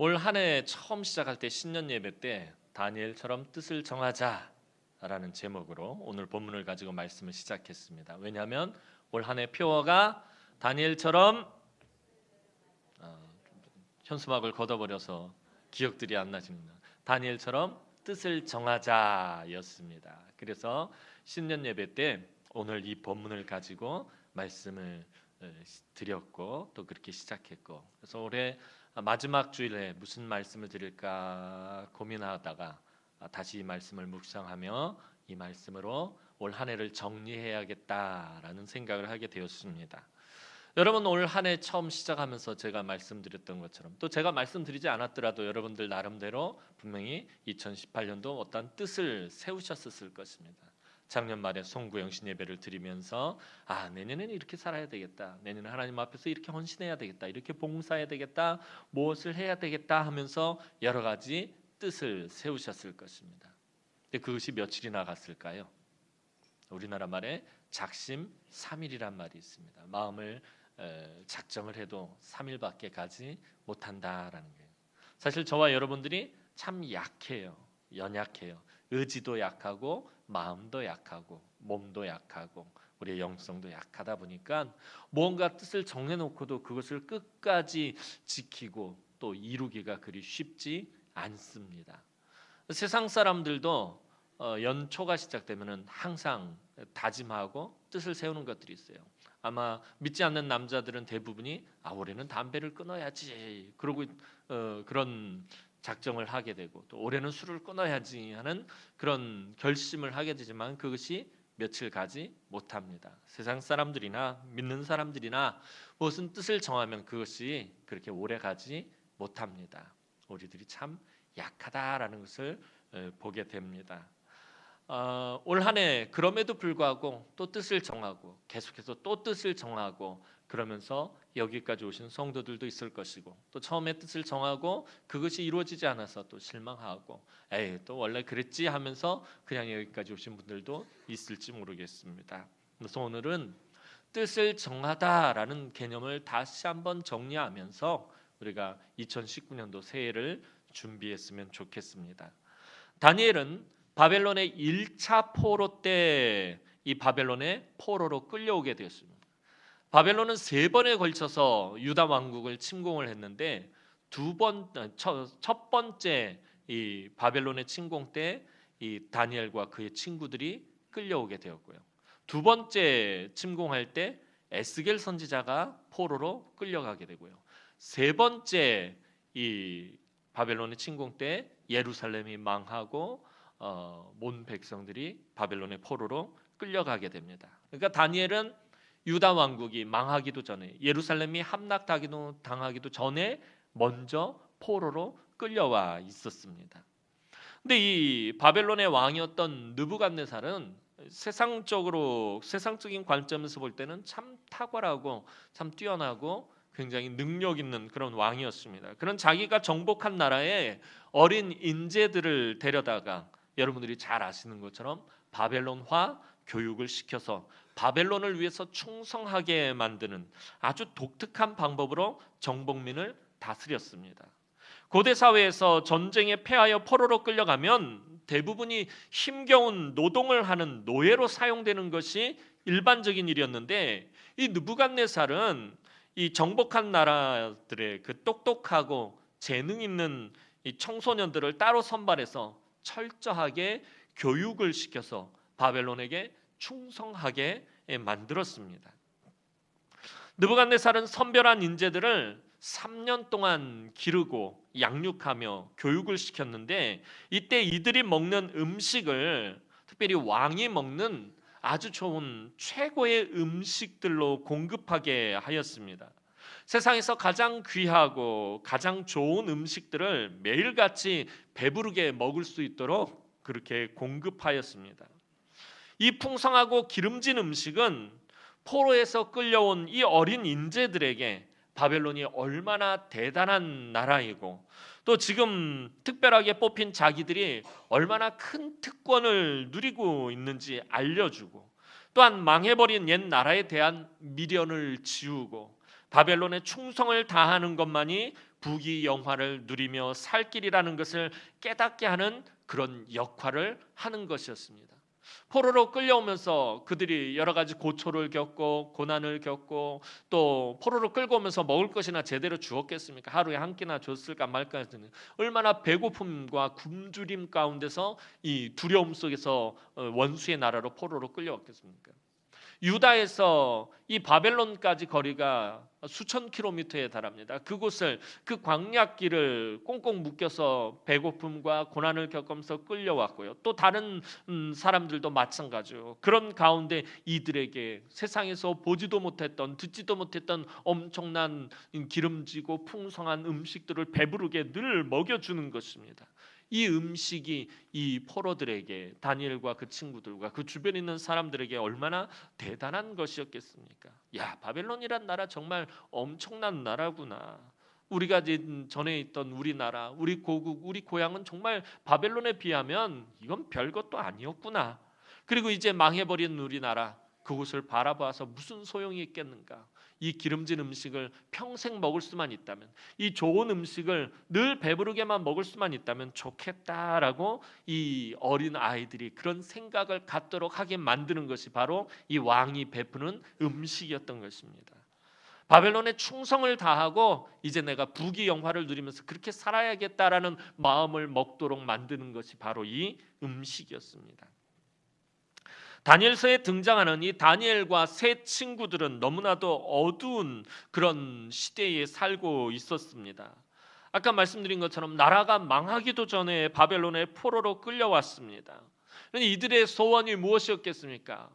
올 한 해 처음 시작할 때 신년 예배 때 다니엘처럼 뜻을 정하자라는 제목으로 오늘 본문을 가지고 말씀을 시작했습니다. 왜냐하면 올 한 해 표어가 다니엘처럼 현수막을 걷어버려서 기억들이 안 나십니다. 다니엘처럼 뜻을 정하자였습니다. 그래서 신년 예배 때 오늘 이 본문을 가지고 말씀을 드렸고 또 그렇게 시작했고, 그래서 올해 마지막 주일에 무슨 말씀을 드릴까 고민하다가 다시 이 말씀을 묵상하며 이 말씀으로 올 한 해를 정리해야겠다라는 생각을 하게 되었습니다. 여러분, 올 한 해 처음 시작하면서 제가 말씀드렸던 것처럼 또 제가 말씀드리지 않았더라도 여러분들 나름대로 분명히 2018년도 어떤 뜻을 세우셨을 것입니다. 작년 말에 송구영신 예배를 드리면서 내년에는 이렇게 살아야 되겠다, 내년에 하나님 앞에서 이렇게 헌신해야 되겠다, 이렇게 봉사해야 되겠다, 무엇을 해야 되겠다 하면서 여러 가지 뜻을 세우셨을 것입니다. 근데 그것이 며칠이나 갔을까요? 우리나라 말에 작심 3일이란 말이 있습니다. 마음을 작정을 해도 3일밖에 가지 못한다라는 거예요. 사실 저와 여러분들이 참 약해요. 연약해요. 의지도 약하고 마음도 약하고 몸도 약하고 우리의 영성도 약하다 보니까 뭔가 뜻을 정해놓고도 그것을 끝까지 지키고 또 이루기가 그리 쉽지 않습니다. 세상 사람들도 연초가 시작되면은 항상 다짐하고 뜻을 세우는 것들이 있어요. 아마 믿지 않는 남자들은 대부분이 올해는 담배를 끊어야지 그러고 그런 작정을 하게 되고, 또 올해는 술을 끊어야지 하는 그런 결심을 하게 되지만 그것이 며칠 가지 못합니다. 세상 사람들이나 믿는 사람들이나 무슨 뜻을 정하면 그것이 그렇게 오래 가지 못합니다. 우리들이 참 약하다라는 것을 보게 됩니다. 올 한 해 그럼에도 불구하고 또 뜻을 정하고 계속해서 또 뜻을 정하고 그러면서 여기까지 오신 성도들도 있을 것이고, 또 처음에 뜻을 정하고 그것이 이루어지지 않아서 또 실망하고 또 원래 그랬지 하면서 그냥 여기까지 오신 분들도 있을지 모르겠습니다. 그래서 오늘은 뜻을 정하다라는 개념을 다시 한번 정리하면서 우리가 2019년도 새해를 준비했으면 좋겠습니다. 다니엘은 바벨론의 1차 포로 때 이 바벨론의 포로로 끌려오게 되었습니다. 바벨론은 3번에 걸쳐서 유다 왕국을 침공을 했는데 첫 번째 이 바벨론의 침공 때 이 다니엘과 그의 친구들이 끌려오게 되었고요. 두 번째 침공할 때 에스겔 선지자가 포로로 끌려가게 되고요. 세 번째 이 바벨론의 침공 때 예루살렘이 망하고 온 백성들이 바벨론의 포로로 끌려가게 됩니다. 그러니까 다니엘은 유다 왕국이 망하기도 전에, 예루살렘이 함락당하기도 전에 먼저 포로로 끌려와 있었습니다. 근데 이 바벨론의 왕이었던 느부갓네살은 세상적인 관점에서 볼 때는 참 탁월하고 참 뛰어나고 굉장히 능력 있는 그런 왕이었습니다. 그런 자기가 정복한 나라에 어린 인재들을 데려다가 여러분들이 잘 아시는 것처럼 바벨론화 교육을 시켜서 바벨론을 위해서 충성하게 만드는 아주 독특한 방법으로 정복민을 다스렸습니다. 고대 사회에서 전쟁에 패하여 포로로 끌려가면 대부분이 힘겨운 노동을 하는 노예로 사용되는 것이 일반적인 일이었는데, 이 느부갓네살은 이 정복한 나라들의 그 똑똑하고 재능 있는 이 청소년들을 따로 선발해서 철저하게 교육을 시켜서 바벨론에게 충성하게 만들었습니다. 느부갓네살은 선별한 인재들을 3년 동안 기르고 양육하며 교육을 시켰는데, 이때 이들이 먹는 음식을 특별히 왕이 먹는 아주 좋은 최고의 음식들로 공급하게 하였습니다. 세상에서 가장 귀하고 가장 좋은 음식들을 매일같이 배부르게 먹을 수 있도록 그렇게 공급하였습니다. 이 풍성하고 기름진 음식은 포로에서 끌려온 이 어린 인재들에게 바벨론이 얼마나 대단한 나라이고, 또 지금 특별하게 뽑힌 자기들이 얼마나 큰 특권을 누리고 있는지 알려주고, 또한 망해버린 옛 나라에 대한 미련을 지우고 바벨론에 충성을 다하는 것만이 부귀영화를 누리며 살 길이라는 것을 깨닫게 하는 그런 역할을 하는 것이었습니다. 포로로 끌려오면서 그들이 여러 가지 고초를 겪고 고난을 겪고 또 포로로 끌고 오면서 먹을 것이나 제대로 주었겠습니까? 하루에 한 끼나 줬을까 말까 했더니 얼마나 배고픔과 굶주림 가운데서 이 두려움 속에서 원수의 나라로 포로로 끌려왔겠습니까? 유다에서 이 바벨론까지 거리가 수천 킬로미터에 달합니다. 그곳을 그 광약길을 꽁꽁 묶여서 배고픔과 고난을 겪으면서 끌려왔고요. 또 다른 사람들도 마찬가지요. 그런 가운데 이들에게 세상에서 보지도 못했던 듣지도 못했던 엄청난 기름지고 풍성한 음식들을 배부르게 늘 먹여주는 것입니다. 이 음식이 이 포로들에게 다니엘과 그 친구들과 그 주변에 있는 사람들에게 얼마나 대단한 것이었겠습니까? 야, 바벨론이란 나라 정말 엄청난 나라구나. 우리가 전에 있던 우리나라, 우리 고국, 우리 고향은 정말 바벨론에 비하면 이건 별것도 아니었구나. 그리고 이제 망해버린 우리나라, 그곳을 바라봐서 무슨 소용이 있겠는가? 이 기름진 음식을 평생 먹을 수만 있다면, 이 좋은 음식을 늘 배부르게만 먹을 수만 있다면 좋겠다라고 이 어린 아이들이 그런 생각을 갖도록 하게 만드는 것이 바로 이 왕이 베푸는 음식이었던 것입니다. 바벨론에 충성을 다하고 이제 내가 부귀영화를 누리면서 그렇게 살아야겠다라는 마음을 먹도록 만드는 것이 바로 이 음식이었습니다. 다니엘서에 등장하는 이 다니엘과 세 친구들은 너무나도 어두운 그런 시대에 살고 있었습니다. 아까 말씀드린 것처럼 나라가 망하기도 전에 바벨론의 포로로 끌려왔습니다. 이들의 소원이 무엇이었겠습니까?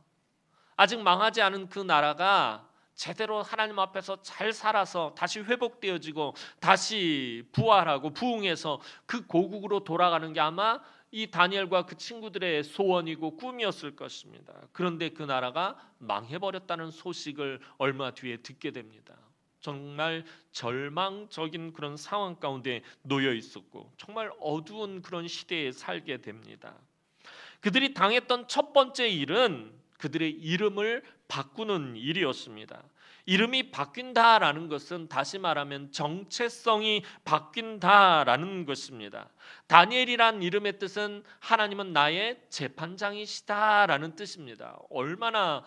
아직 망하지 않은 그 나라가 제대로 하나님 앞에서 잘 살아서 다시 회복되어지고 다시 부활하고 부흥해서 그 고국으로 돌아가는 게 아마 이 다니엘과 그 친구들의 소원이고 꿈이었을 것입니다. 그런데 그 나라가 망해버렸다는 소식을 얼마 뒤에 듣게 됩니다. 정말 절망적인 그런 상황 가운데 놓여 있었고 정말 어두운 그런 시대에 살게 됩니다. 그들이 당했던 첫 번째 일은 그들의 이름을 바꾸는 일이었습니다. 이름이 바뀐다라는 것은 다시 말하면 정체성이 바뀐다라는 것입니다. 다니엘이란 이름의 뜻은 하나님은 나의 재판장이시다라는 뜻입니다. 얼마나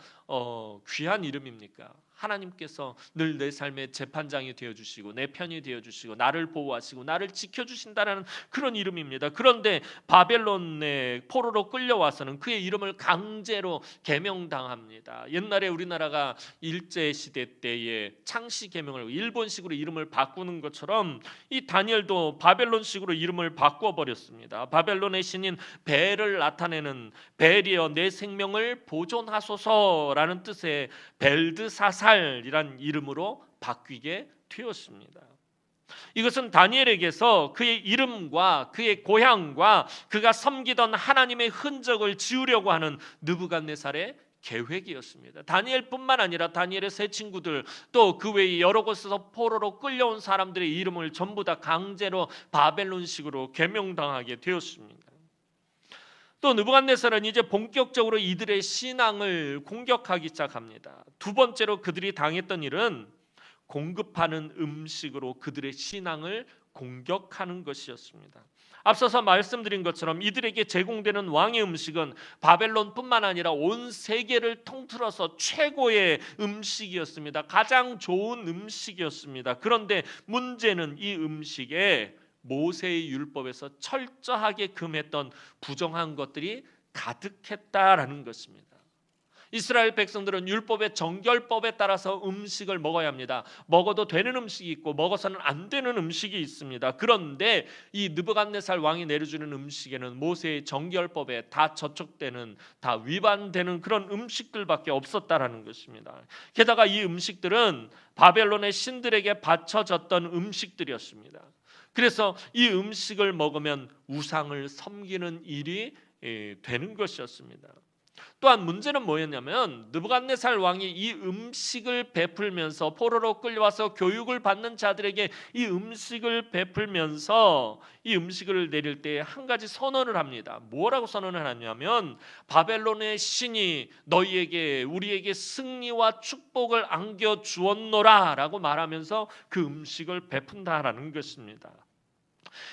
귀한 이름입니까? 하나님께서 늘 내 삶의 재판장이 되어주시고 내 편이 되어주시고 나를 보호하시고 나를 지켜주신다는 그런 이름입니다. 그런데 바벨론의 포로로 끌려와서는 그의 이름을 강제로 개명당합니다. 옛날에 우리나라가 일제시대 때에 창씨 개명을 일본식으로 이름을 바꾸는 것처럼 이 다니엘도 바벨론식으로 이름을 바꿔버렸습니다. 바벨론의 신인 벨을 나타내는 벨이여 내 생명을 보존하소서라는 뜻의 벨드사살이란 이름으로 바뀌게 되었습니다. 이것은 다니엘에게서 그의 이름과 그의 고향과 그가 섬기던 하나님의 흔적을 지우려고 하는 느부갓네살의 계획이었습니다. 다니엘뿐만 아니라 다니엘의 세 친구들 또 그 외에 여러 곳에서 포로로 끌려온 사람들의 이름을 전부 다 강제로 바벨론식으로 개명당하게 되었습니다. 또 느부갓네살은 이제 본격적으로 이들의 신앙을 공격하기 시작합니다. 두 번째로 그들이 당했던 일은 공급하는 음식으로 그들의 신앙을 공격하는 것이었습니다. 앞서서 말씀드린 것처럼 이들에게 제공되는 왕의 음식은 바벨론뿐만 아니라 온 세계를 통틀어서 최고의 음식이었습니다. 가장 좋은 음식이었습니다. 그런데 문제는 이 음식에 모세의 율법에서 철저하게 금했던 부정한 것들이 가득했다라는 것입니다. 이스라엘 백성들은 율법의 정결법에 따라서 음식을 먹어야 합니다. 먹어도 되는 음식이 있고 먹어서는 안 되는 음식이 있습니다. 그런데 이 느부갓네살 왕이 내려주는 음식에는 모세의 정결법에 다 저촉되는, 다 위반되는 그런 음식들밖에 없었다라는 것입니다. 게다가 이 음식들은 바벨론의 신들에게 바쳐졌던 음식들이었습니다. 그래서 이 음식을 먹으면 우상을 섬기는 일이 되는 것이었습니다. 또한 문제는 뭐였냐면 느부갓네살 왕이 이 음식을 베풀면서 포로로 끌려와서 교육을 받는 자들에게 이 음식을 베풀면서 이 음식을 내릴 때 한 가지 선언을 합니다. 뭐라고 선언을 하냐면 바벨론의 신이 너희에게 우리에게 승리와 축복을 안겨 주었노라 라고 말하면서 그 음식을 베푼다라는 것입니다.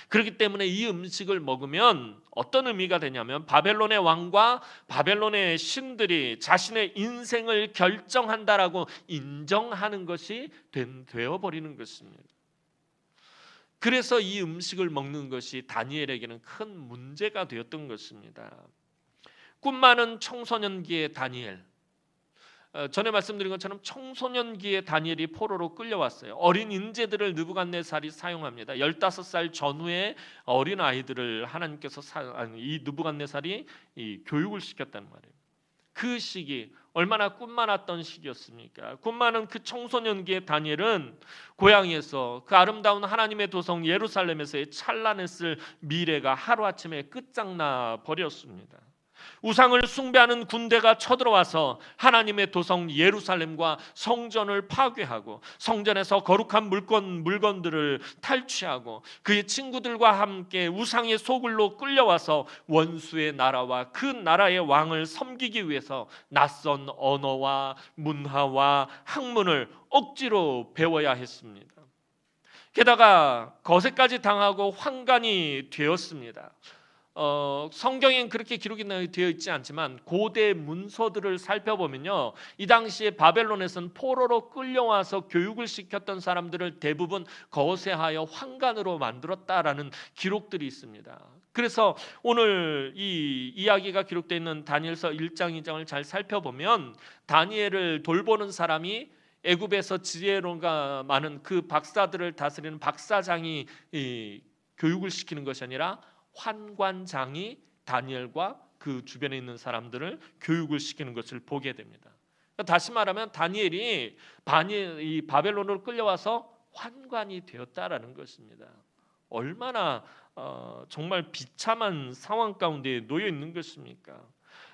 그렇기 때문에 이 음식을 먹으면 어떤 의미가 되냐면 바벨론의 왕과 바벨론의 신들이 자신의 인생을 결정한다라고 인정하는 것이 되어버리는 것입니다. 그래서 이 음식을 먹는 것이 다니엘에게는 큰 문제가 되었던 것입니다. 꿈 많은 청소년기의 다니엘, 전에 말씀드린 것처럼 청소년기의 다니엘이 포로로 끌려왔어요. 어린 인재들을 느부갓네살이 사용합니다. 15살 전후의 어린 아이들을 하나님께서 이 느부갓네살이 교육을 시켰다는 말이에요. 그 시기 얼마나 꿈 많았던 시기였습니까? 꿈 많은 그 청소년기의 다니엘은 고향에서 그 아름다운 하나님의 도성 예루살렘에서의 찬란했을 미래가 하루아침에 끝장나 버렸습니다. 우상을 숭배하는 군대가 쳐들어와서 하나님의 도성 예루살렘과 성전을 파괴하고 성전에서 거룩한 물건들을 탈취하고 그의 친구들과 함께 우상의 소굴로 끌려와서 원수의 나라와 그 나라의 왕을 섬기기 위해서 낯선 언어와 문화와 학문을 억지로 배워야 했습니다. 게다가 거세까지 당하고 환관이 되었습니다. 성경엔 그렇게 기록이 되어 있지 않지만 고대 문서들을 살펴보면요, 이 당시에 바벨론에서는 포로로 끌려와서 교육을 시켰던 사람들을 대부분 거세하여 환관으로 만들었다라는 기록들이 있습니다. 그래서 오늘 이 이야기가 기록되어 있는 다니엘서 1장 2장을 잘 살펴보면 다니엘을 돌보는 사람이 애굽에서 지혜로가 많은 그 박사들을 다스리는 박사장이 교육을 시키는 것이 아니라 환관장이 다니엘과 그 주변에 있는 사람들을 교육을 시키는 것을 보게 됩니다. 다시 말하면 다니엘이 이 바벨론으로 끌려와서 환관이 되었다라는 것입니다. 얼마나 정말 비참한 상황 가운데 놓여 있는 것입니까?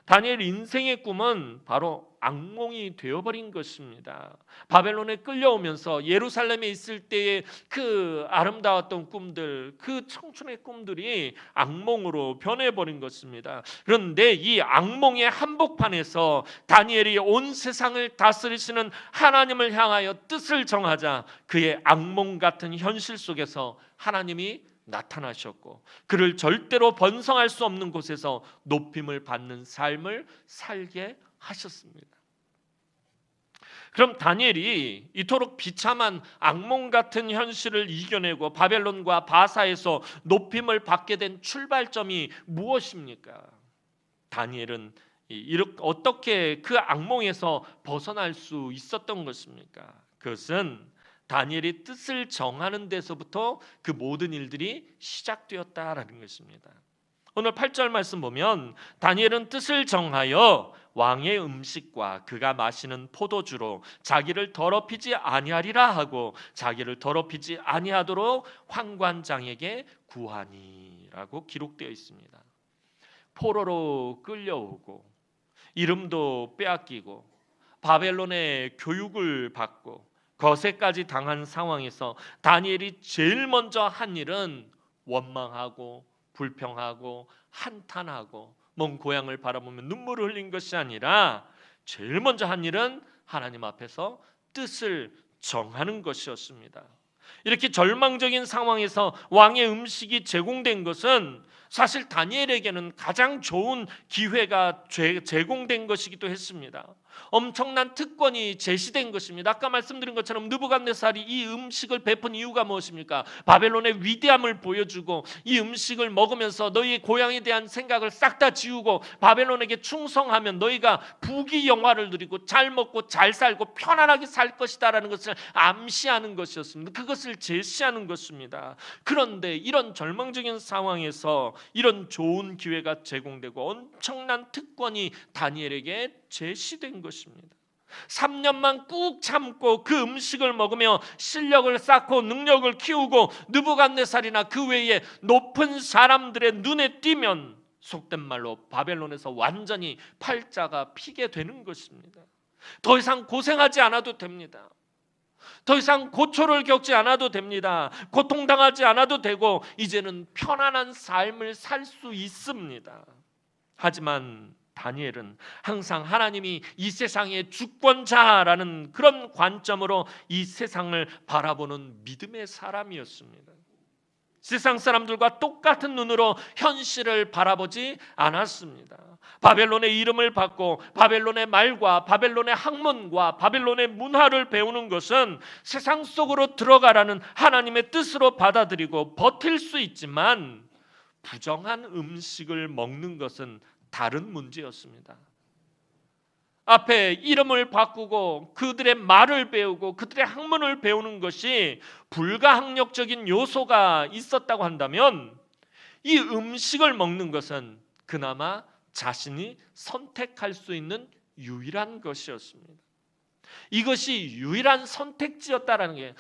다니엘 인생의 꿈은 바로 악몽이 되어버린 것입니다. 바벨론에 끌려오면서 예루살렘에 있을 때의 그 아름다웠던 꿈들, 그 청춘의 꿈들이 악몽으로 변해버린 것입니다. 그런데 이 악몽의 한복판에서 다니엘이 온 세상을 다스리시는 하나님을 향하여 뜻을 정하자 그의 악몽 같은 현실 속에서 하나님이 나타나셨고 그를 절대로 번성할 수 없는 곳에서 높임을 받는 삶을 살게 하셨습니다. 그럼 다니엘이 이토록 비참한 악몽 같은 현실을 이겨내고 바벨론과 바사에서 높임을 받게 된 출발점이 무엇입니까? 다니엘은 어떻게 그 악몽에서 벗어날 수 있었던 것입니까? 그것은 다니엘이 뜻을 정하는 데서부터 그 모든 일들이 시작되었다라는 것입니다. 오늘 8절 말씀 보면 다니엘은 뜻을 정하여 왕의 음식과 그가 마시는 포도주로 자기를 더럽히지 아니하리라 하고 자기를 더럽히지 아니하도록 환관장에게 구하니라고 기록되어 있습니다. 포로로 끌려오고 이름도 빼앗기고 바벨론의 교육을 받고 거세까지 당한 상황에서 다니엘이 제일 먼저 한 일은 원망하고 불평하고 한탄하고 먼 고향을 바라보며 눈물을 흘린 것이 아니라 제일 먼저 한 일은 하나님 앞에서 뜻을 정하는 것이었습니다. 이렇게 절망적인 상황에서 왕의 음식이 제공된 것은 사실 다니엘에게는 가장 좋은 기회가 제공된 것이기도 했습니다. 엄청난 특권이 제시된 것입니다. 아까 말씀드린 것처럼 느부갓네살이 이 음식을 베푼 이유가 무엇입니까? 바벨론의 위대함을 보여주고 이 음식을 먹으면서 너희의 고향에 대한 생각을 싹 다 지우고 바벨론에게 충성하면 너희가 부귀영화를 누리고 잘 먹고 잘 살고 편안하게 살 것이다라는 것을 암시하는 것이었습니다. 그것을 제시하는 것입니다. 그런데 이런 절망적인 상황에서 이런 좋은 기회가 제공되고 엄청난 특권이 다니엘에게 제시된 것입니다. 3년만 꾹 참고 그 음식을 먹으며 실력을 쌓고 능력을 키우고 느부갓네살이나 그 외에 높은 사람들의 눈에 띄면 속된 말로 바벨론에서 완전히 팔자가 피게 되는 것입니다. 더 이상 고생하지 않아도 됩니다. 더 이상 고초를 겪지 않아도 됩니다. 고통당하지 않아도 되고 이제는 편안한 삶을 살 수 있습니다. 하지만 다니엘은 항상 하나님이 이 세상의 주권자라는 그런 관점으로 이 세상을 바라보는 믿음의 사람이었습니다. 세상 사람들과 똑같은 눈으로 현실을 바라보지 않았습니다. 바벨론의 이름을 받고 바벨론의 말과 바벨론의 학문과 바벨론의 문화를 배우는 것은 세상 속으로 들어가라는 하나님의 뜻으로 받아들이고 버틸 수 있지만 부정한 음식을 먹는 것은 다른 문제였습니다. 앞에 이름을 바꾸고 그들의 말을 배우고 그들의 학문을 배우는 것이 불가항력적인 요소가 있었다고 한다면 이 음식을 먹는 것은 그나마 자신이 선택할 수 있는 유일한 것이었습니다. 이것이 유일한 선택지였다라는 게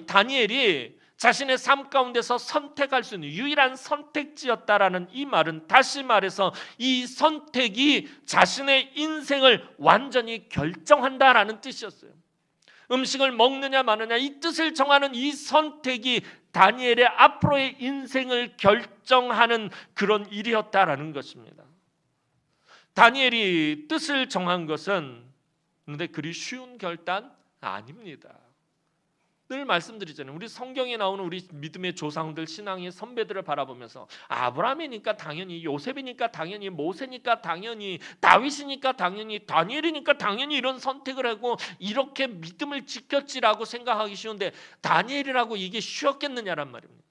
다니엘이 자신의 삶 가운데서 선택할 수 있는 유일한 선택지였다라는 이 말은 다시 말해서 이 선택이 자신의 인생을 완전히 결정한다라는 뜻이었어요. 음식을 먹느냐 마느냐 이 뜻을 정하는 이 선택이 다니엘의 앞으로의 인생을 결정하는 그런 일이었다라는 것입니다. 다니엘이 뜻을 정한 것은 그런데 그리 쉬운 결단 아닙니다. 늘 말씀드리잖아요. 우리 성경에 나오는 우리 믿음의 조상들, 신앙의 선배들을 바라보면서 아브라함이니까 당연히, 요셉이니까 당연히, 모세니까 당연히, 다윗이니까 당연히, 다니엘이니까 당연히 이런 선택을 하고 이렇게 믿음을 지켰지라고 생각하기 쉬운데 다니엘이라고 이게 쉬웠겠느냐란 말입니다.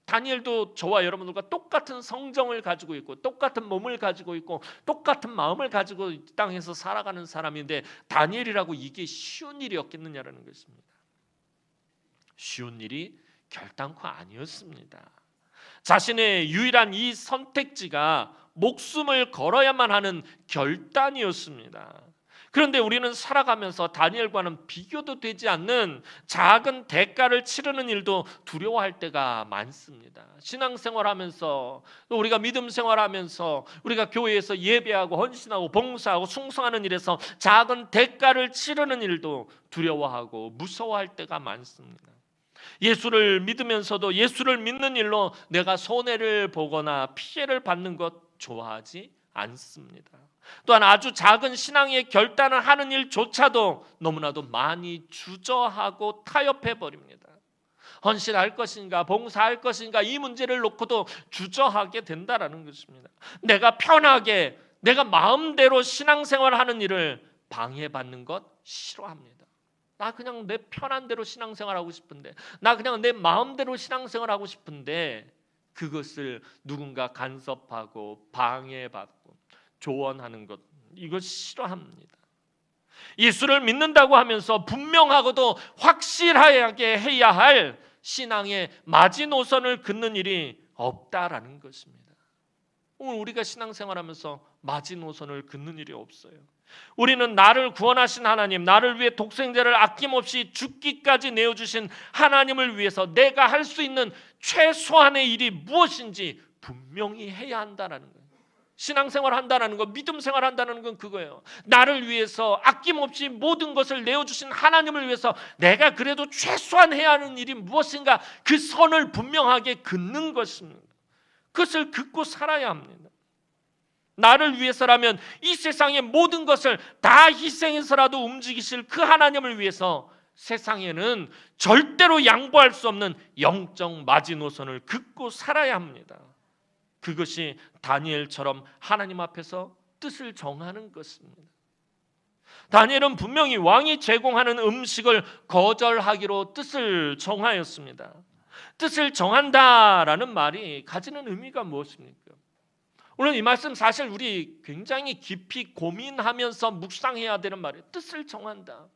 다니엘도 저와 여러분들과 똑같은 성정을 가지고 있고 똑같은 몸을 가지고 있고 똑같은 마음을 가지고 이 땅에서 살아가는 사람인데 다니엘이라고 이게 쉬운 일이었겠느냐라는 것입니다. 쉬운 일이 결단코 아니었습니다. 자신의 유일한 이 선택지가 목숨을 걸어야만 하는 결단이었습니다. 그런데 우리는 살아가면서 다니엘과는 비교도 되지 않는 작은 대가를 치르는 일도 두려워할 때가 많습니다. 신앙생활하면서 또 우리가 믿음 생활하면서 우리가 교회에서 예배하고 헌신하고 봉사하고 충성하는 일에서 작은 대가를 치르는 일도 두려워하고 무서워할 때가 많습니다. 예수를 믿으면서도 예수를 믿는 일로 내가 손해를 보거나 피해를 받는 것 좋아하지 않습니다. 또한 아주 작은 신앙의 결단을 하는 일조차도 너무나도 많이 주저하고 타협해 버립니다. 헌신할 것인가 봉사할 것인가 이 문제를 놓고도 주저하게 된다라는 것입니다. 내가 편하게 내가 마음대로 신앙생활하는 일을 방해받는 것 싫어합니다. 나 그냥 내 편한 대로 신앙생활하고 싶은데 나 그냥 내 마음대로 신앙생활하고 싶은데 그것을 누군가 간섭하고 방해받고 조언하는 것 이거 싫어합니다. 예수를 믿는다고 하면서 분명하고도 확실하게 해야 할 신앙의 마지노선을 긋는 일이 없다라는 것입니다. 오늘 우리가 신앙생활하면서 마지노선을 긋는 일이 없어요. 우리는 나를 구원하신 하나님, 나를 위해 독생자를 아낌없이 죽기까지 내어주신 하나님을 위해서 내가 할 수 있는 최소한의 일이 무엇인지 분명히 해야 한다는 거예요. 신앙생활 한다는 거, 믿음 생활 한다는 건 그거예요. 나를 위해서 아낌없이 모든 것을 내어주신 하나님을 위해서 내가 그래도 최소한 해야 하는 일이 무엇인가 그 선을 분명하게 긋는 것입니다. 그것을 긋고 살아야 합니다. 나를 위해서라면 이 세상의 모든 것을 다 희생해서라도 움직이실 그 하나님을 위해서 세상에는 절대로 양보할 수 없는 영적 마지노선을 긋고 살아야 합니다. 그것이 다니엘처럼 하나님 앞에서 뜻을 정하는 것입니다. 다니엘은 분명히 왕이 제공하는 음식을 거절하기로 뜻을 정하였습니다. 뜻을 정한다라는 말이 가지는 의미가 무엇입니까? 오늘 이 말씀 사실 우리 굉장히 깊이 고민하면서 묵상해야 되는 말이에요. 뜻을 정한다.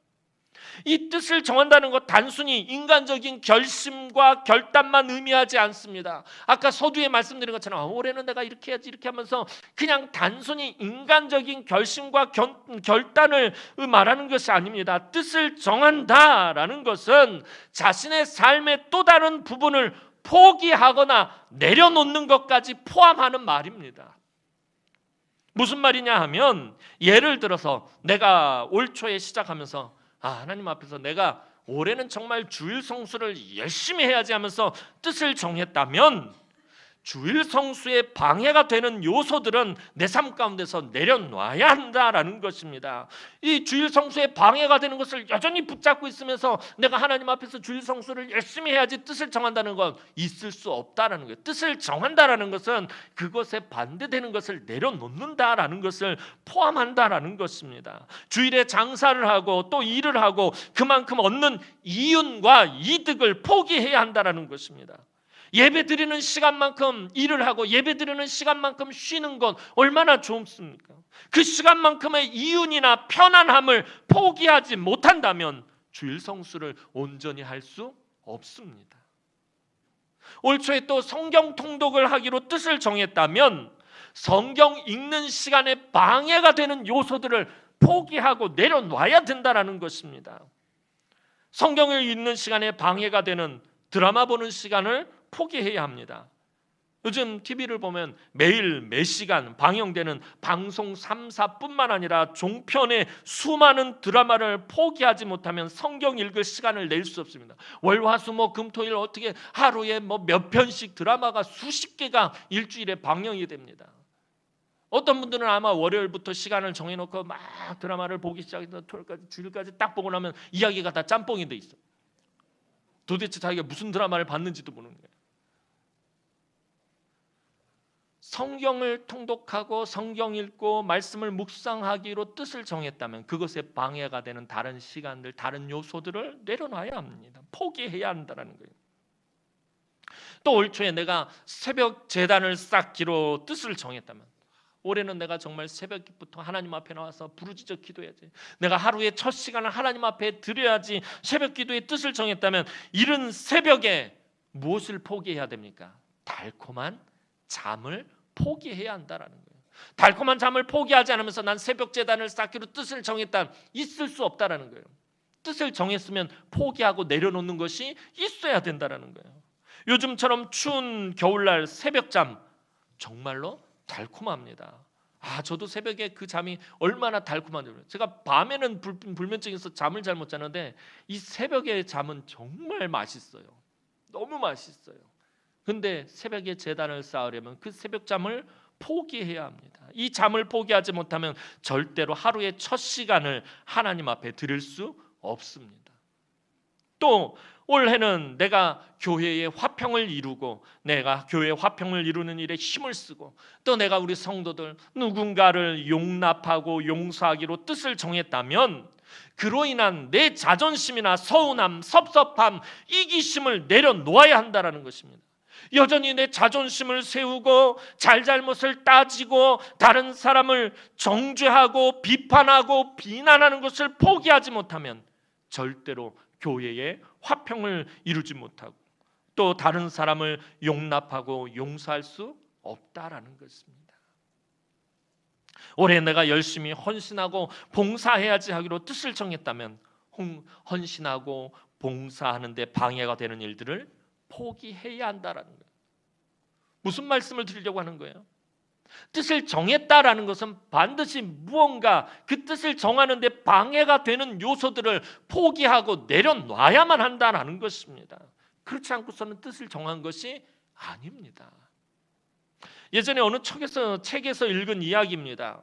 이 뜻을 정한다는 것 단순히 인간적인 결심과 결단만 의미하지 않습니다. 아까 서두에 말씀드린 것처럼 올해는 내가 이렇게 해야지 이렇게 하면서 그냥 단순히 인간적인 결심과 결단을 말하는 것이 아닙니다. 뜻을 정한다라는 것은 자신의 삶의 또 다른 부분을 포기하거나 내려놓는 것까지 포함하는 말입니다. 무슨 말이냐 하면, 예를 들어서 내가 올 초에 시작하면서 하나님 앞에서 내가 올해는 정말 주일 성수를 열심히 해야지 하면서 뜻을 정했다면, 주일 성수에 방해가 되는 요소들은 내 삶 가운데서 내려놔야 한다라는 것입니다. 이 주일 성수에 방해가 되는 것을 여전히 붙잡고 있으면서 내가 하나님 앞에서 주일 성수를 열심히 해야지 뜻을 정한다는 건 있을 수 없다라는 거예요. 뜻을 정한다라는 것은 그것에 반대되는 것을 내려놓는다라는 것을 포함한다라는 것입니다. 주일에 장사를 하고 또 일을 하고 그만큼 얻는 이윤과 이득을 포기해야 한다라는 것입니다. 예배 드리는 시간만큼 일을 하고 예배 드리는 시간만큼 쉬는 건 얼마나 좋습니까? 그 시간만큼의 이윤이나 편안함을 포기하지 못한다면 주일 성수를 온전히 할 수 없습니다. 올 초에 또 성경 통독을 하기로 뜻을 정했다면 성경 읽는 시간에 방해가 되는 요소들을 포기하고 내려놔야 된다는 것입니다. 성경을 읽는 시간에 방해가 되는 드라마 보는 시간을 포기해야 합니다. 요즘 TV를 보면 매일 몇 시간 방영되는 방송 3사뿐만 아니라 종편의 수많은 드라마를 포기하지 못하면 성경 읽을 시간을 낼 수 없습니다. 월화수목금토일 어떻게 하루에 몇 편씩 드라마가 수십 개가 일주일에 방영이 됩니다. 어떤 분들은 아마 월요일부터 시간을 정해놓고 막 드라마를 보기 시작해서 토요일까지 주일까지 딱 보고 나면 이야기가 다 짬뽕이 돼 있어. 도대체 자기가 무슨 드라마를 봤는지도 모르는 거예요. 성경을 통독하고 성경 읽고 말씀을 묵상하기로 뜻을 정했다면 그것에 방해가 되는 다른 시간들, 다른 요소들을 내려놔야 합니다. 포기해야 한다는 거예요. 또 올 초에 내가 새벽 제단을 쌓기로 뜻을 정했다면, 올해는 내가 정말 새벽부터 하나님 앞에 나와서 부르짖어 기도해야지, 내가 하루의 첫 시간을 하나님 앞에 드려야지 새벽 기도의 뜻을 정했다면 이른 새벽에 무엇을 포기해야 됩니까? 달콤한 잠을 포기해야 한다라는 거예요. 달콤한 잠을 포기하지 않으면서 난 새벽 제단을 쌓기로 뜻을 정했다, 있을 수 없다라는 거예요. 뜻을 정했으면 포기하고 내려놓는 것이 있어야 된다라는 거예요. 요즘처럼 추운 겨울날 새벽잠 정말로 달콤합니다. 저도 새벽에 그 잠이 얼마나 달콤한지. 제가 밤에는 불면증이 있어서 잠을 잘 못 자는데 이 새벽의 잠은 정말 맛있어요. 너무 맛있어요. 근데 새벽에 제단을 쌓으려면 그 새벽잠을 포기해야 합니다. 이 잠을 포기하지 못하면 절대로 하루의 첫 시간을 하나님 앞에 드릴 수 없습니다. 또 올해는 내가 교회의 화평을 이루고 내가 교회의 화평을 이루는 일에 힘을 쓰고 또 내가 우리 성도들 누군가를 용납하고 용서하기로 뜻을 정했다면 그로 인한 내 자존심이나 서운함, 섭섭함, 이기심을 내려놓아야 한다는 것입니다. 여전히 내 자존심을 세우고 잘잘못을 따지고 다른 사람을 정죄하고 비판하고 비난하는 것을 포기하지 못하면 절대로 교회의 화평을 이루지 못하고 또 다른 사람을 용납하고 용서할 수 없다라는 것입니다. 올해 내가 열심히 헌신하고 봉사해야지 하기로 뜻을 정했다면 헌신하고 봉사하는 데 방해가 되는 일들을 포기해야 한다라는 거예요. 무슨 말씀을 드리려고 하는 거예요? 뜻을 정했다라는 것은 반드시 무언가 그 뜻을 정하는 데 방해가 되는 요소들을 포기하고 내려놔야만 한다는 것입니다. 그렇지 않고서는 뜻을 정한 것이 아닙니다. 예전에 어느 책에서 읽은 이야기입니다.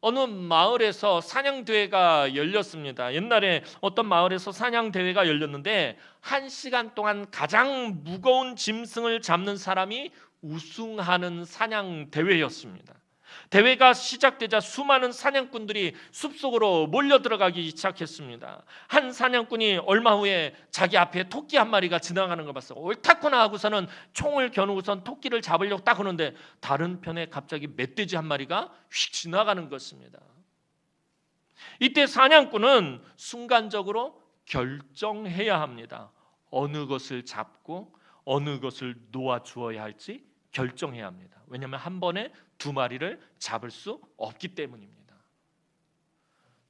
어느 마을에서 사냥대회가 열렸습니다. 옛날에 어떤 마을에서 사냥대회가 열렸는데 1시간 동안 가장 무거운 짐승을 잡는 사람이 우승하는 사냥대회였습니다. 대회가 시작되자 수많은 사냥꾼들이 숲속으로 몰려들어가기 시작했습니다. 한 사냥꾼이 얼마 후에 자기 앞에 토끼 한 마리가 지나가는 걸 봤어요. 옳다구나 하고서는 총을 겨누고선 토끼를 잡으려고 딱 하는데 다른 편에 갑자기 멧돼지 한 마리가 휙 지나가는 것입니다. 이때 사냥꾼은 순간적으로 결정해야 합니다. 어느 것을 잡고 어느 것을 놓아주어야 할지 결정해야 합니다. 왜냐하면 한 번에 2마리를 잡을 수 없기 때문입니다.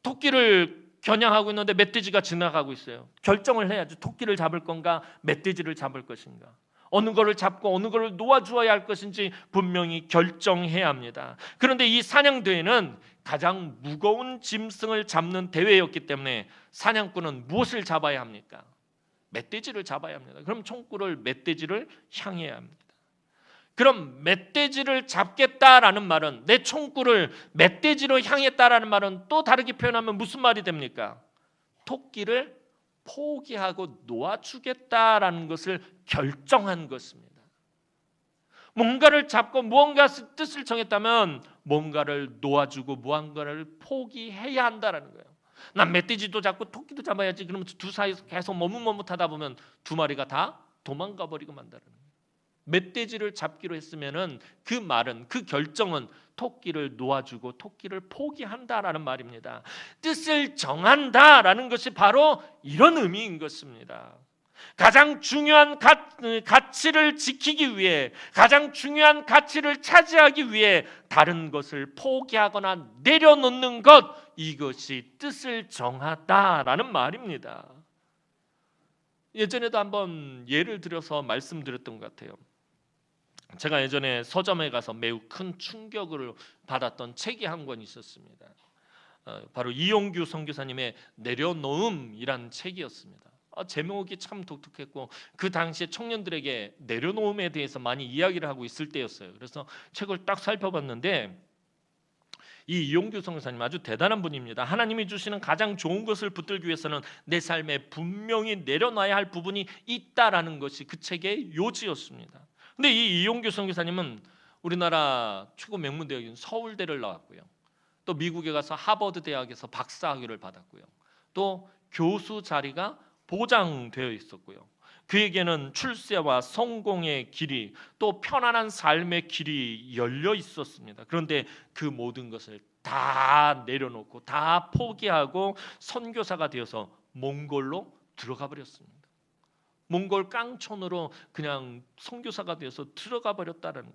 토끼를 겨냥하고 있는데 멧돼지가 지나가고 있어요. 결정을 해야죠. 토끼를 잡을 건가 멧돼지를 잡을 것인가. 어느 것을 잡고 어느 것을 놓아주어야 할 것인지 분명히 결정해야 합니다. 그런데 이 사냥대회는 가장 무거운 짐승을 잡는 대회였기 때문에 사냥꾼은 무엇을 잡아야 합니까? 멧돼지를 잡아야 합니다. 그럼 총구를 멧돼지를 향해야 합니다. 그럼 멧돼지를 잡겠다라는 말은, 내 총구를 멧돼지로 향했다라는 말은 또 다르게 표현하면 무슨 말이 됩니까? 토끼를 포기하고 놓아주겠다라는 것을 결정한 것입니다. 뭔가를 잡고 무언가 뜻을 정했다면 뭔가를 놓아주고 무언가를 포기해야 한다라는 거예요. 난 멧돼지도 잡고 토끼도 잡아야지. 그러면 두 사이에서 계속 머뭇머뭇하다 보면 두 마리가 다 도망가 버리고 만다는 거예요. 멧돼지를 잡기로 했으면은 그 말은, 그 결정은 토끼를 놓아주고 토끼를 포기한다라는 말입니다. 뜻을 정한다라는 것이 바로 이런 의미인 것입니다. 가장 중요한 가치를 지키기 위해, 가장 중요한 가치를 차지하기 위해 다른 것을 포기하거나 내려놓는 것, 이것이 뜻을 정하다라는 말입니다. 예전에도 한번 예를 들어서 말씀드렸던 것 같아요. 제가 예전에 서점에 가서 매우 큰 충격을 받았던 책이 한 권 있었습니다. 바로 이용규 선교사님의 내려놓음이라는 책이었습니다. 제목이 참 독특했고 그 당시에 청년들에게 내려놓음에 대해서 많이 이야기를 하고 있을 때였어요. 그래서 책을 딱 살펴봤는데 이 이용규 선교사님 아주 대단한 분입니다. 하나님이 주시는 가장 좋은 것을 붙들기 위해서는 내 삶에 분명히 내려놔야 할 부분이 있다라는 것이 그 책의 요지였습니다. 근데 이 이용규 선교사님은 우리나라 최고 명문 대학인 서울대를 나왔고요. 또 미국에 가서 하버드 대학에서 박사학위를 받았고요. 또 교수 자리가 보장되어 있었고요. 그에게는 출세와 성공의 길이, 또 편안한 삶의 길이 열려 있었습니다. 그런데 그 모든 것을 다 내려놓고 다 포기하고 선교사가 되어서 몽골로 들어가 버렸습니다. 몽골 깡촌으로 그냥 선교사가 되어서 들어가 버렸다는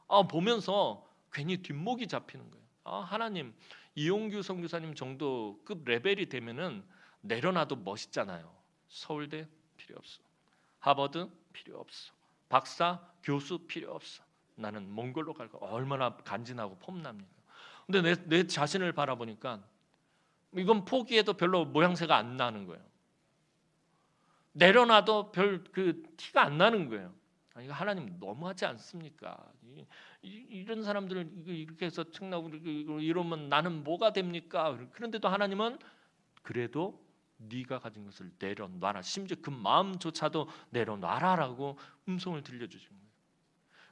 거예요. 보면서 괜히 뒷목이 잡히는 거예요. 하나님, 이용규 선교사님 정도급 레벨이 되면은 내려놔도 멋있잖아요. 서울대 필요 없어. 하버드 필요 없어. 박사, 교수 필요 없어. 나는 몽골로 갈 거. 얼마나 간지나고 폼납니까? 근데 내 자신을 바라보니까 이건 포기해도 별로 모양새가 안 나는 거예요. 내려놔도 별 그 티가 안 나는 거예요. 이거 하나님 너무하지 않습니까? 이런 사람들을 이렇게 해서 책나고 이러면 나는 뭐가 됩니까? 그런데도 하나님은 그래도 네가 가진 것을 내려놔라. 심지어 그 마음조차도 내려놔라라고 음성을 들려주신 거예요.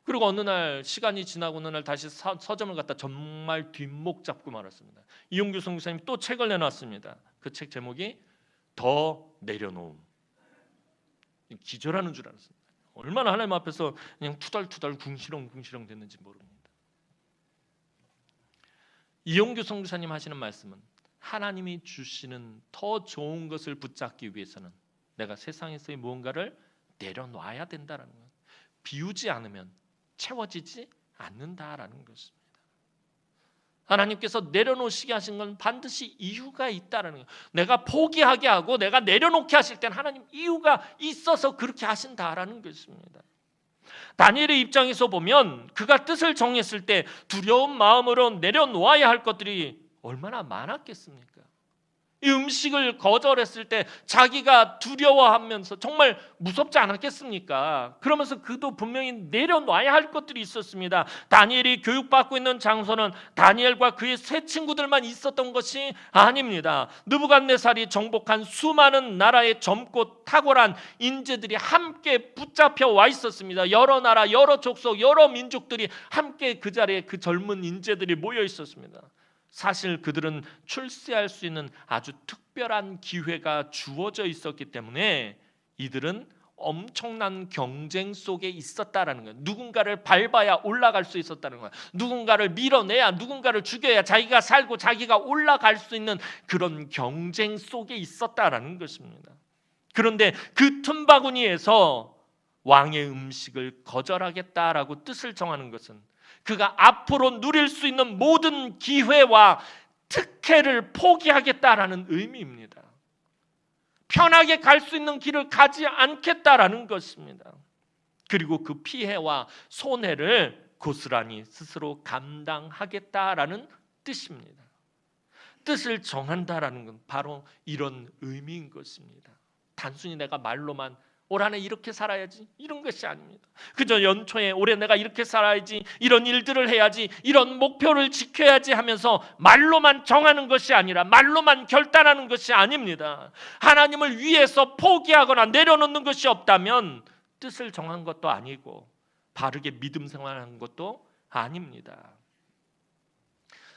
그리고 어느 날 시간이 지나고 어느 날 다시 서점을 갔다 정말 뒷목 잡고 말았습니다. 이용규 선교사님 또 책을 내놨습니다. 그 책 제목이 더 내려놓음. 기절하는 줄 알았습니다. 얼마나 하나님 앞에서 그냥 투덜투덜 궁시렁궁시렁 됐는지 모릅니다. 이용규 선교사님 하시는 말씀은 하나님이 주시는 더 좋은 것을 붙잡기 위해서는 내가 세상에서의 무언가를 내려놔야 된다는 거예요. 비우지 않으면 채워지지 않는다라는 것입니다. 하나님께서 내려놓으시게 하신 건 반드시 이유가 있다라는 거예요. 내가 포기하게 하고 내가 내려놓게 하실 때는 하나님 이유가 있어서 그렇게 하신다라는 것입니다. 다니엘의 입장에서 보면 그가 뜻을 정했을 때 두려운 마음으로 내려놓아야 할 것들이 얼마나 많았겠습니까? 이 음식을 거절했을 때 자기가 두려워하면서 정말 무섭지 않았겠습니까? 그러면서 그도 분명히 내려놔야 할 것들이 있었습니다. 다니엘이 교육받고 있는 장소는 다니엘과 그의 세 친구들만 있었던 것이 아닙니다. 느부갓네살이 정복한 수많은 나라의 젊고 탁월한 인재들이 함께 붙잡혀 와 있었습니다. 여러 나라, 여러 족속, 여러 민족들이 함께 그 자리에 그 젊은 인재들이 모여 있었습니다. 사실 그들은 출세할 수 있는 아주 특별한 기회가 주어져 있었기 때문에 이들은 엄청난 경쟁 속에 있었다라는 거예요. 누군가를 밟아야 올라갈 수 있었다는 거예요. 누군가를 밀어내야, 누군가를 죽여야 자기가 살고 자기가 올라갈 수 있는 그런 경쟁 속에 있었다라는 것입니다. 그런데 그 틈바구니에서 왕의 음식을 거절하겠다라고 뜻을 정하는 것은 그가 앞으로 누릴 수 있는 모든 기회와 특혜를 포기하겠다라는 의미입니다. 편하게 갈 수 있는 길을 가지 않겠다라는 것입니다. 그리고 그 피해와 손해를 고스란히 스스로 감당하겠다라는 뜻입니다. 뜻을 정한다라는 건 바로 이런 의미인 것입니다. 단순히 내가 말로만 올 한해 이렇게 살아야지 이런 것이 아닙니다. 그저 연초에 올해 내가 이렇게 살아야지, 이런 일들을 해야지, 이런 목표를 지켜야지 하면서 말로만 정하는 것이 아니라 말로만 결단하는 것이 아닙니다. 하나님을 위해서 포기하거나 내려놓는 것이 없다면 뜻을 정한 것도 아니고 바르게 믿음 생활하는 것도 아닙니다.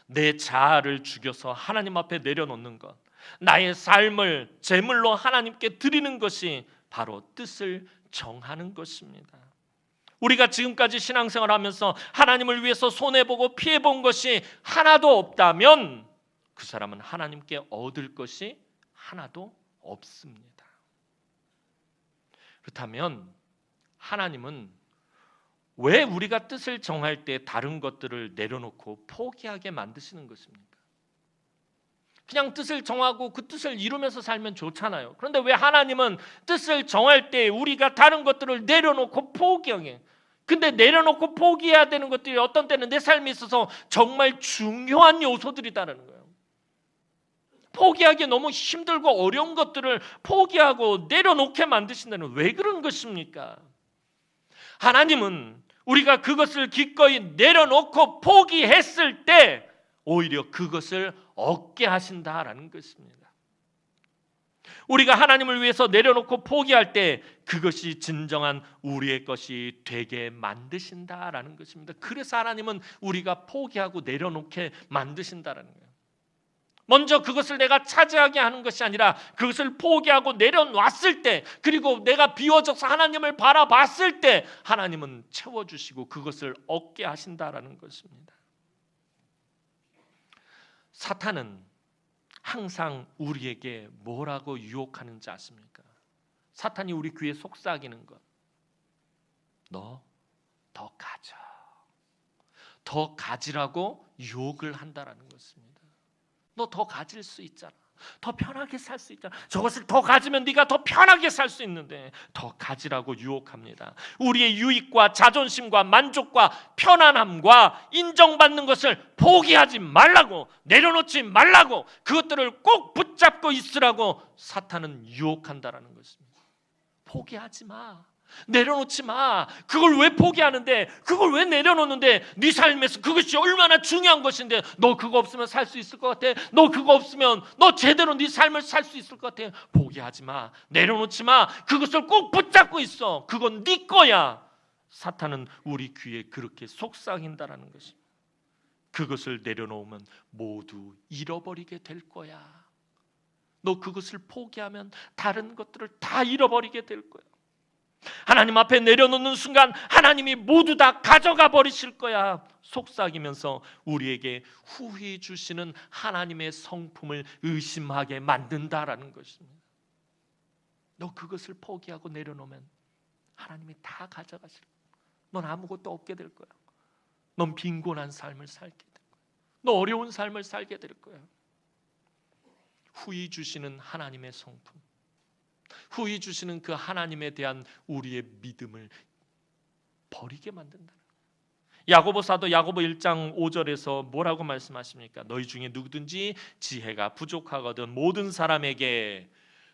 내 자아를 죽여서 하나님 앞에 내려놓는 것, 나의 삶을 제물로 하나님께 드리는 것이 바로 뜻을 정하는 것입니다. 우리가 지금까지 신앙생활하면서 하나님을 위해서 손해보고 피해본 것이 하나도 없다면 그 사람은 하나님께 얻을 것이 하나도 없습니다. 그렇다면 하나님은 왜 우리가 뜻을 정할 때 다른 것들을 내려놓고 포기하게 만드시는 것입니까? 그냥 뜻을 정하고 그 뜻을 이루면서 살면 좋잖아요. 그런데 왜 하나님은 뜻을 정할 때 우리가 다른 것들을 내려놓고 포기하게, 근데 내려놓고 포기해야 되는 것들이 어떤 때는 내 삶에 있어서 정말 중요한 요소들이다라는 거예요. 포기하기 너무 힘들고 어려운 것들을 포기하고 내려놓게 만드신다는, 왜 그런 것입니까? 하나님은 우리가 그것을 기꺼이 내려놓고 포기했을 때 오히려 그것을 얻게 하신다라는 것입니다. 우리가 하나님을 위해서 내려놓고 포기할 때 그것이 진정한 우리의 것이 되게 만드신다라는 것입니다. 그래서 하나님은 우리가 포기하고 내려놓게 만드신다라는 거예요. 먼저 그것을 내가 차지하게 하는 것이 아니라 그것을 포기하고 내려놨을 때, 그리고 내가 비워져서 하나님을 바라봤을 때 하나님은 채워주시고 그것을 얻게 하신다라는 것입니다. 사탄은 항상 우리에게 뭐라고 유혹하는지 아십니까? 사탄이 우리 귀에 속삭이는 것, 너 더 가져, 더 가지라고 유혹을 한다라는 것입니다. 너 더 가질 수 있잖아, 더 편하게 살 수 있잖아, 저것을 더 가지면 네가 더 편하게 살 수 있는데 더 가지라고 유혹합니다. 우리의 유익과 자존심과 만족과 편안함과 인정받는 것을 포기하지 말라고, 내려놓지 말라고, 그것들을 꼭 붙잡고 있으라고 사탄은 유혹한다라는 것입니다. 포기하지 마, 내려놓지 마. 그걸 왜 포기하는데, 그걸 왜 내려놓는데, 네 삶에서 그것이 얼마나 중요한 것인데 너 그거 없으면 살 수 있을 것 같아? 너 그거 없으면 너 제대로 네 삶을 살 수 있을 것 같아? 포기하지 마, 내려놓지 마. 그것을 꼭 붙잡고 있어. 그건 네 거야. 사탄은 우리 귀에 그렇게 속삭인다라는 것입니다. 그것을 내려놓으면 모두 잃어버리게 될 거야. 너 그것을 포기하면 다른 것들을 다 잃어버리게 될 거야. 하나님 앞에 내려놓는 순간 하나님이 모두 다 가져가 버리실 거야. 속삭이면서 우리에게 후히 주시는 하나님의 성품을 의심하게 만든다라는 것입니다. 너 그것을 포기하고 내려놓으면 하나님이 다 가져가실 거야. 넌 아무것도 없게 될 거야. 넌 빈곤한 삶을 살게 될 거야. 너 어려운 삶을 살게 될 거야. 후히 주시는 하나님의 성품, 후히 주시는 그 하나님에 대한 우리의 믿음을 버리게 만든다. 야고보 사도 야고보 1장 5절에서 뭐라고 말씀하십니까? 너희 중에 누구든지 지혜가 부족하거든 모든 사람에게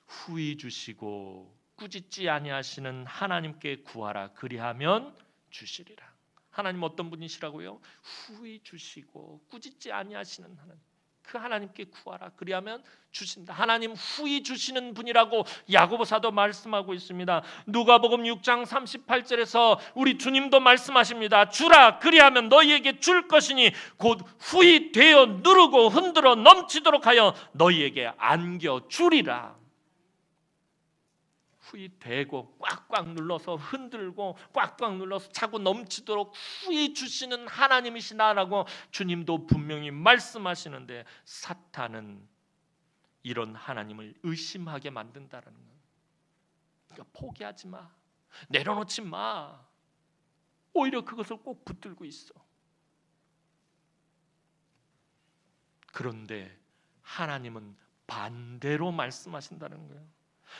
후히 주시고 꾸짖지 아니하시는 하나님께 구하라, 그리하면 주시리라. 하나님 어떤 분이시라고요? 후히 주시고 꾸짖지 아니하시는 하나님, 그 하나님께 구하라, 그리하면 주신다. 하나님 후히 주시는 분이라고 야고보 사도 말씀하고 있습니다. 누가복음 6장 38절에서 우리 주님도 말씀하십니다. 주라, 그리하면 너희에게 줄 것이니 곧 후히 되어 누르고 흔들어 넘치도록 하여 너희에게 안겨 주리라. 후히 되고 꽉꽉 눌러서 흔들고 꽉꽉 눌러서 차고 넘치도록 후히 주시는 하나님이시다라고 주님도 분명히 말씀하시는데, 사탄은 이런 하나님을 의심하게 만든다라는 거예요. 그러니까 포기하지 마, 내려놓지 마. 오히려 그것을 꼭 붙들고 있어. 그런데 하나님은 반대로 말씀하신다는 거예요.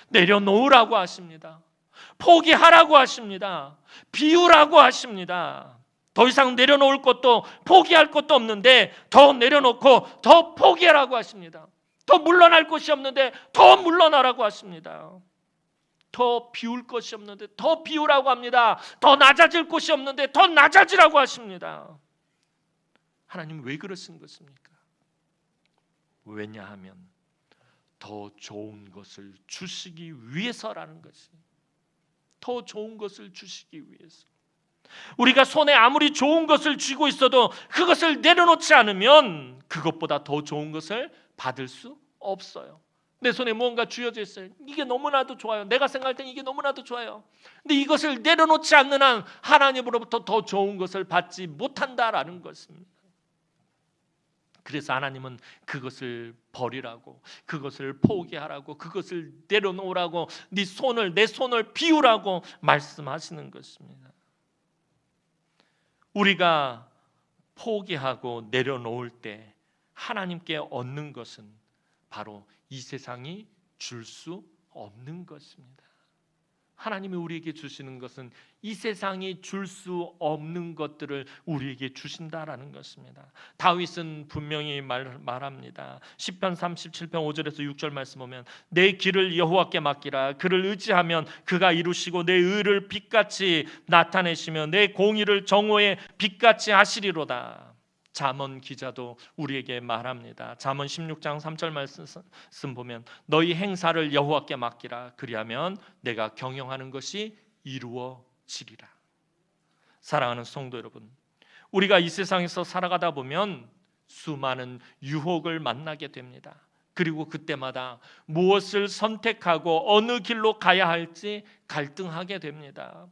내려놓으라고 하십니다. 포기하라고 하십니다. 비우라고 하십니다. 더 이상 내려놓을 것도 포기할 것도 없는데 더 내려놓고 더 포기하라고 하십니다. 더 물러날 것이 없는데 더 물러나라고 하십니다. 더 비울 것이 없는데 더 비우라고 합니다. 더 낮아질 곳이 없는데 더 낮아지라고 하십니다. 하나님 왜 그러신 것입니까? 왜냐하면 더 좋은 것을 주시기 위해서라는 것이, 더 좋은 것을 주시기 위해서. 우리가 손에 아무리 좋은 것을 쥐고 있어도 그것을 내려놓지 않으면 그것보다 더 좋은 것을 받을 수 없어요. 내 손에 무언가 쥐어져 있어요. 이게 너무나도 좋아요. 내가 생각할 땐 이게 너무나도 좋아요. 근데 이것을 내려놓지 않는 한 하나님으로부터 더 좋은 것을 받지 못한다라는 것입니다. 그래서 하나님은 그것을 버리라고, 그것을 포기하라고, 그것을 내려놓으라고, 내 손을 비우라고 말씀하시는 것입니다. 우리가 포기하고 내려놓을 때 하나님께 얻는 것은 바로 이 세상이 줄 수 없는 것입니다. 하나님이 우리에게 주시는 것은 이 세상이 줄 수 없는 것들을 우리에게 주신다라는 것입니다. 다윗은 분명히 말합니다. 시편 37편 5절에서 6절 말씀 보면 내 길을 여호와께 맡기라. 그를 의지하면 그가 이루시고 내 의를 빛같이 나타내시며 내 공의를 정오의 빛같이 하시리로다. 잠언 기자도 우리에게 말합니다. 잠언 16장 3절 말씀 보면 너희 행사를 여호와께 맡기라. 그리하면 내가 경영하는 것이 이루어지리라. 사랑하는 성도 여러분, 우리가 이 세상에서 살아가다 보면 수많은 유혹을 만나게 됩니다. 그리고 그때마다 무엇을 선택하고 어느 길로 가야 할지 갈등하게 됩니다.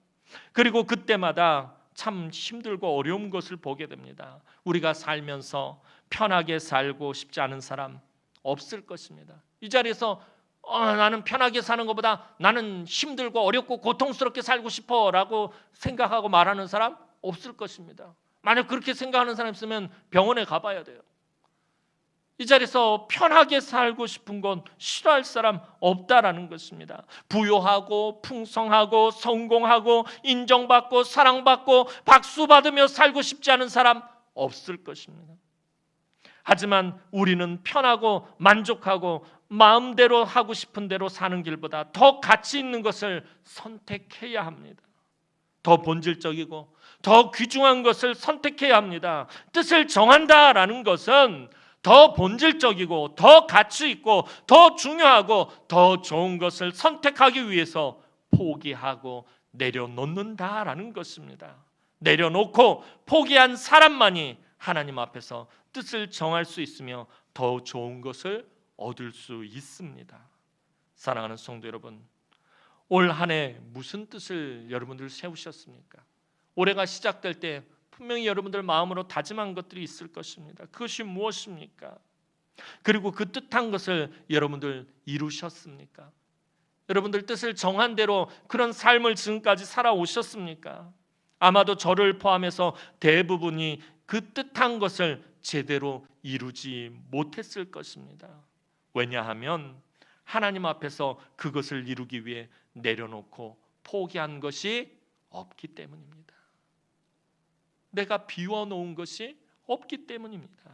그리고 그때마다 참 힘들고 어려운 것을 보게 됩니다. 우리가 살면서 편하게 살고 싶지 않은 사람 없을 것입니다. 이 자리에서 나는 편하게 사는 것보다 나는 힘들고 어렵고 고통스럽게 살고 싶어 라고 생각하고 말하는 사람 없을 것입니다. 만약 그렇게 생각하는 사람 있으면 병원에 가봐야 돼요. 이 자리에서 편하게 살고 싶은 건 싫어할 사람 없다라는 것입니다. 부유하고 풍성하고 성공하고 인정받고 사랑받고 박수받으며 살고 싶지 않은 사람 없을 것입니다. 하지만 우리는 편하고 만족하고 마음대로 하고 싶은 대로 사는 길보다 더 가치 있는 것을 선택해야 합니다. 더 본질적이고 더 귀중한 것을 선택해야 합니다. 뜻을 정한다라는 것은 더 본질적이고 더 가치 있고 더 중요하고 더 좋은 것을 선택하기 위해서 포기하고 내려놓는다라는 것입니다. 내려놓고 포기한 사람만이 하나님 앞에서 뜻을 정할 수 있으며 더 좋은 것을 얻을 수 있습니다. 사랑하는 성도 여러분, 올 한 해 무슨 뜻을 여러분들 세우셨습니까? 올해가 시작될 때 분명히 여러분들 마음으로 다짐한 것들이 있을 것입니다. 그것이 무엇입니까? 그리고 그 뜻한 것을 여러분들 이루셨습니까? 여러분들 뜻을 정한 대로 그런 삶을 지금까지 살아오셨습니까? 아마도 저를 포함해서 대부분이 그 뜻한 것을 제대로 이루지 못했을 것입니다. 왜냐하면 하나님 앞에서 그것을 이루기 위해 내려놓고 포기한 것이 없기 때문입니다. 내가 비워놓은 것이 없기 때문입니다.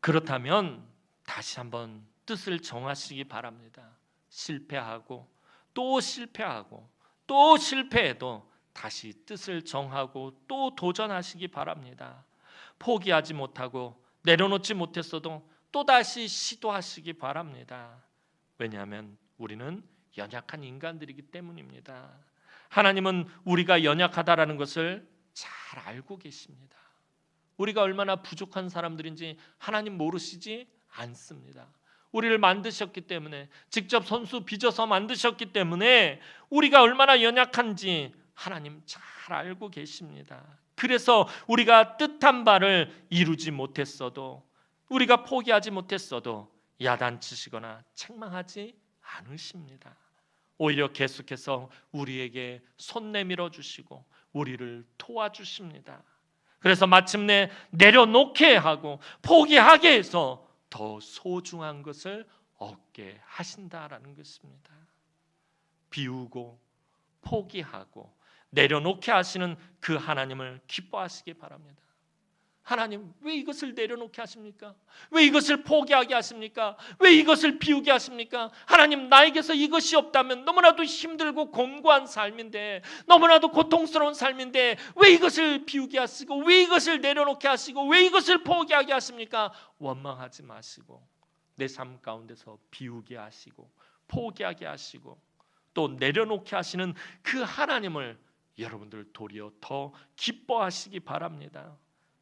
그렇다면 다시 한번 뜻을 정하시기 바랍니다. 실패하고 또 실패하고 또 실패해도 다시 뜻을 정하고 또 도전하시기 바랍니다. 포기하지 못하고 내려놓지 못했어도 또다시 시도하시기 바랍니다. 왜냐하면 우리는 연약한 인간들이기 때문입니다. 하나님은 우리가 연약하다라는 것을 잘 알고 계십니다. 우리가 얼마나 부족한 사람들인지 하나님 모르시지 않습니다. 우리를 만드셨기 때문에, 직접 손수 빚어서 만드셨기 때문에 우리가 얼마나 연약한지 하나님 잘 알고 계십니다. 그래서 우리가 뜻한 바를 이루지 못했어도, 우리가 포기하지 못했어도 야단치시거나 책망하지 않으십니다. 오히려 계속해서 우리에게 손 내밀어 주시고 우리를 도와주십니다. 그래서 마침내 내려놓게 하고 포기하게 해서 더 소중한 것을 얻게 하신다라는 것입니다. 비우고 포기하고 내려놓게 하시는 그 하나님을 기뻐하시기 바랍니다. 하나님, 왜 이것을 내려놓게 하십니까? 왜 이것을 포기하게 하십니까? 왜 이것을 비우게 하십니까? 하나님, 나에게서 이것이 없다면 너무나도 힘들고 공고한 삶인데, 너무나도 고통스러운 삶인데 왜 이것을 비우게 하시고, 왜 이것을 내려놓게 하시고, 왜 이것을 포기하게 하십니까? 원망하지 마시고 내 삶 가운데서 비우게 하시고 포기하게 하시고 또 내려놓게 하시는 그 하나님을 여러분들 도리어 더 기뻐하시기 바랍니다.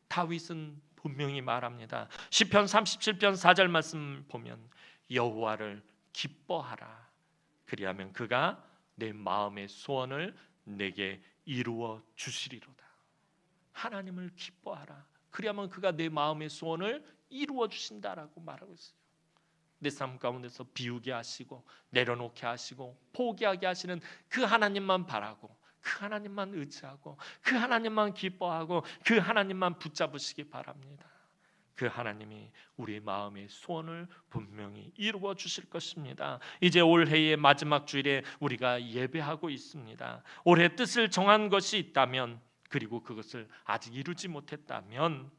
다윗은 분명히 말합니다. 시편 37편 4절 말씀 보면 여호와를 기뻐하라. 그리하면 그가 내 마음의 소원을 내게 이루어 주시리로다. 하나님을 기뻐하라. 그리하면 그가 내 마음의 소원을 이루어 주신다라고 말하고 있어요. 내 삶 가운데서 비우게 하시고 내려놓게 하시고 포기하게 하시는 그 하나님만 바라고 그 하나님만 의지하고 그 하나님만 기뻐하고 그 하나님만 붙잡으시기 바랍니다. 그 하나님이 우리 마음의 소원을 분명히 이루어 주실 것입니다. 이제 올해의 마지막 주일에 우리가 예배하고 있습니다. 올해 뜻을 정한 것이 있다면, 그리고 그것을 아직 이루지 못했다면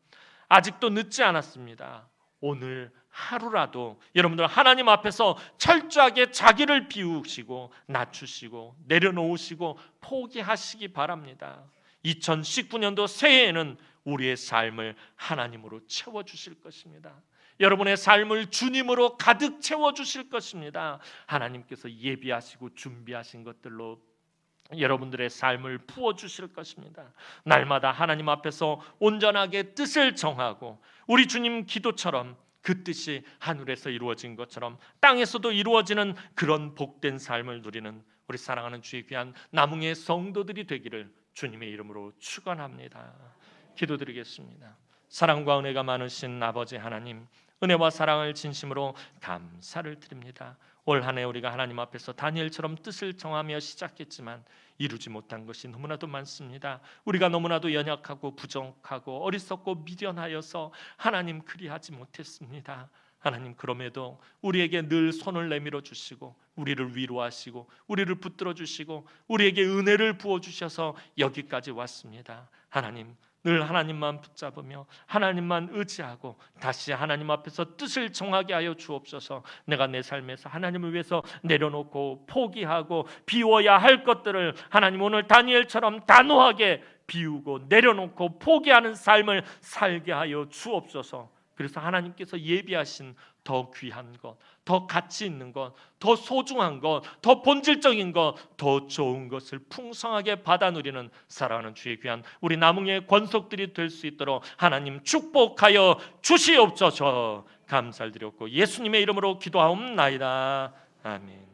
아직도 늦지 않았습니다. 오늘 하루라도 여러분들 하나님 앞에서 철저하게 자기를 비우시고 낮추시고 내려놓으시고 포기하시기 바랍니다. 2019년도 새해에는 우리의 삶을 하나님으로 채워주실 것입니다. 여러분의 삶을 주님으로 가득 채워주실 것입니다. 하나님께서 예비하시고 준비하신 것들로 여러분들의 삶을 부어주실 것입니다. 날마다 하나님 앞에서 온전하게 뜻을 정하고 우리 주님 기도처럼 그 뜻이 하늘에서 이루어진 것처럼 땅에서도 이루어지는 그런 복된 삶을 누리는 우리 사랑하는 주의 귀한 남흥의 성도들이 되기를 주님의 이름으로 축원합니다. 기도드리겠습니다. 사랑과 은혜가 많으신 아버지 하나님, 은혜와 사랑을 진심으로 감사를 드립니다. 올 한 해 우리가 하나님 앞에서 다니엘처럼 뜻을 정하며 시작했지만 이루지 못한 것이 너무나도 많습니다. 우리가 너무나도 연약하고 부족하고 어리석고 미련하여서 하나님 그리하지 못했습니다. 하나님, 그럼에도 우리에게 늘 손을 내밀어 주시고 우리를 위로하시고 우리를 붙들어 주시고 우리에게 은혜를 부어 주셔서 여기까지 왔습니다. 하나님, 늘 하나님만 붙잡으며 하나님만 의지하고 다시 하나님 앞에서 뜻을 정하게 하여 주옵소서. 내가 내 삶에서 하나님을 위해서 내려놓고 포기하고 비워야 할 것들을 하나님 오늘 다니엘처럼 단호하게 비우고 내려놓고 포기하는 삶을 살게 하여 주옵소서. 그래서 하나님께서 예비하신 더 귀한 것, 더 가치 있는 것, 더 소중한 것, 더 본질적인 것, 더 좋은 것을 풍성하게 받아 누리는 사랑하는 주의 귀한 우리 남흥의 권속들이 될 수 있도록 하나님 축복하여 주시옵소서. 감사를 드렸고 예수님의 이름으로 기도하옵나이다. 아멘.